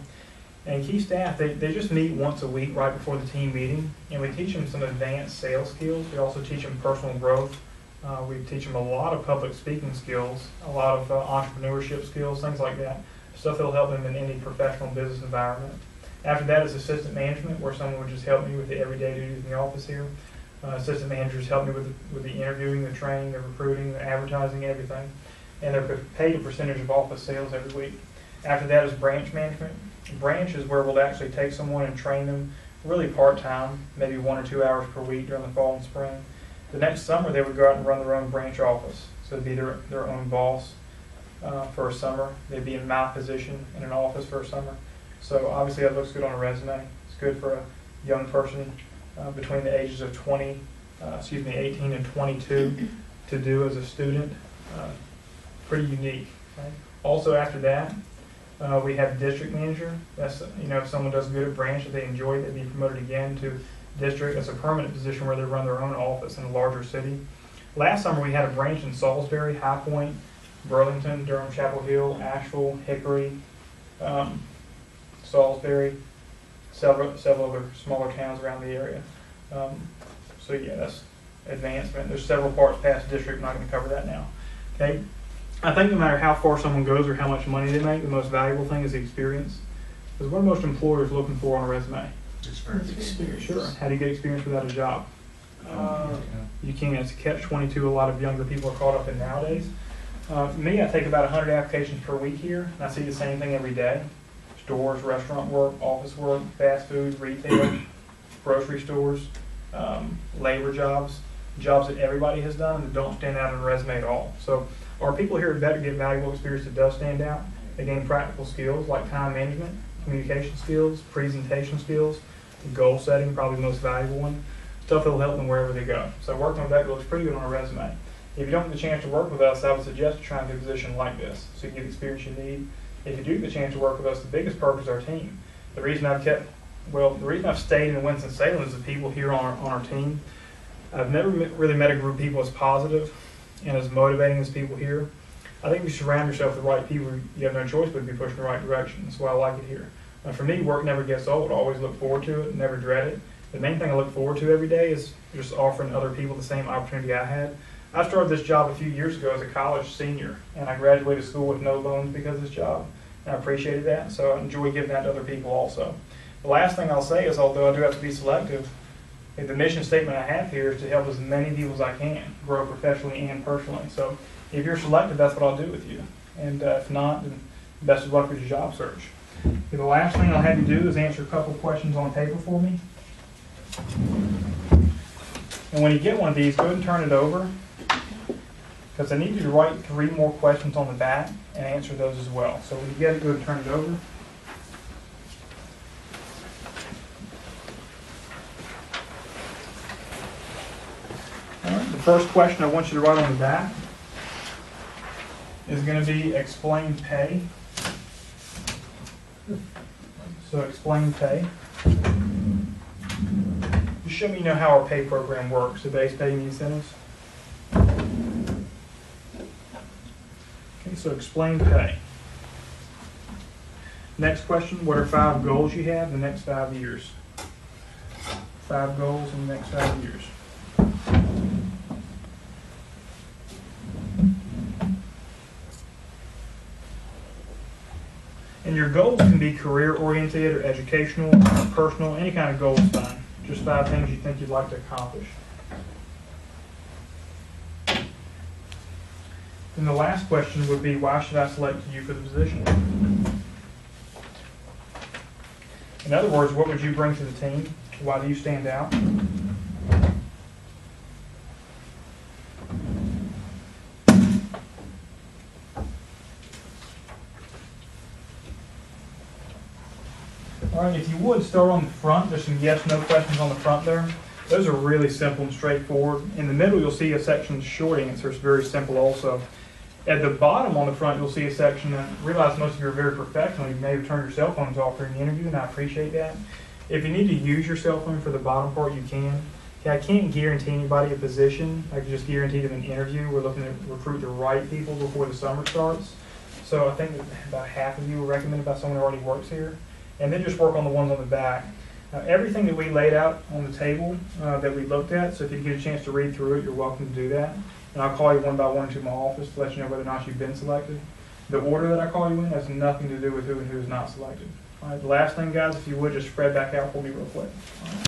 And Key Staff, they just meet once a week right before the team meeting, and we teach them some advanced sales skills. We also teach them personal growth. We teach them a lot of public speaking skills, a lot of entrepreneurship skills, things like that, stuff that will help them in any professional business environment. After that is assistant management, where someone would just help me with the everyday duties in the office here. Assistant managers help me with the interviewing, the training, the recruiting, the advertising, everything. And they're paid a percentage of office sales every week. After that is branch management. Branch is where we'll actually take someone and train them really part-time, maybe 1 or 2 hours per week during the fall and spring. The next summer they would go out and run their own branch office. So they'd be their own boss for a summer. They'd be in my position in an office for a summer. So obviously that looks good on a resume. It's good for a young person between the ages of 18 and 22 to do as a student. Pretty unique. Okay? Also after that, we have district manager. That's, if someone does good at branch, if they enjoy it, they'd be promoted again to district. That's a permanent position where they run their own office in a larger city. Last summer we had a branch in Salisbury, High Point, Burlington, Durham, Chapel Hill, Asheville, Hickory, Salisbury, several other smaller towns around the area. So yeah, that's advancement. There's several parts past district. I'm not going to cover that now. Okay. I think no matter how far someone goes or how much money they make, the most valuable thing is the experience. Because what are most employers looking for on a resume? Experience. Sure. How do you get experience without a job? You can't. It's a catch-22 a lot of younger people are caught up in nowadays. Me, I take about 100 applications per week here, and I see the same thing every day. Stores, restaurant work, office work, fast food, retail, grocery stores, labor jobs, jobs that everybody has done that don't stand out on a resume at all. So our people here at Vector get valuable experience that does stand out. They gain practical skills like time management, communication skills, presentation skills, goal setting, probably the most valuable one, stuff that will help them wherever they go. So working on Vector looks pretty good on a resume. If you don't get the chance to work with us, I would suggest trying to get a position like this so you can get the experience you need. If you do get the chance to work with us, the biggest perk is our team. The reason I've stayed in Winston-Salem is the people here on our team. I've never really met a group of people as positive and as motivating as people here. I think if you surround yourself with the right people, you have no choice but to be pushed in the right direction. That's why I like it here. For me, work never gets old. I always look forward to it, never dread it. The main thing I look forward to every day is just offering other people the same opportunity I had. I started this job a few years ago as a college senior, and I graduated school with no loans because of this job. And I appreciated that, so I enjoy giving that to other people also. The last thing I'll say is, although I do have to be selective, the mission statement I have here is to help as many people as I can grow professionally and personally. So if you're selected, that's what I'll do with you. And if not, then best of luck with your job search. The last thing I'll have you do is answer a couple questions on paper for me. And when you get one of these, go ahead and turn it over, because I need you to write 3 more questions on the back and answer those as well. So when you get it, go ahead and turn it over. All right, the first question I want you to write on the back is going to be explain pay. So explain pay. Just show me how our pay program works, the base pay and the incentives. Okay, so explain pay. Next question, what are 5 goals you have in the next 5 years? 5 goals in the next 5 years. And your goals can be career-oriented or educational, or personal, any kind of goal is fine. Just 5 things you think you'd like to accomplish. And the last question would be, why should I select you for the position? In other words, what would you bring to the team? Why do you stand out? All right, if you would, start on the front. There's some yes/no questions on the front there. Those are really simple and straightforward. In the middle, you'll see a section short answers, very simple also. At the bottom on the front, you'll see a section that I realize most of you are very professional. You may have turned your cell phones off during the interview, and I appreciate that. If you need to use your cell phone for the bottom part, you can. Okay, I can't guarantee anybody a position. I can just guarantee them an interview. We're looking to recruit the right people before the summer starts. So I think that about half of you were recommended by someone who already works here. And then just work on the ones on the back. Everything that we laid out on the table that we looked at, so if you get a chance to read through it, you're welcome to do that. And I'll call you one by one to my office to let you know whether or not you've been selected. The order that I call you in has nothing to do with who and who is not selected. All right, the last thing, guys, if you would, just spread back out for me real quick. All right.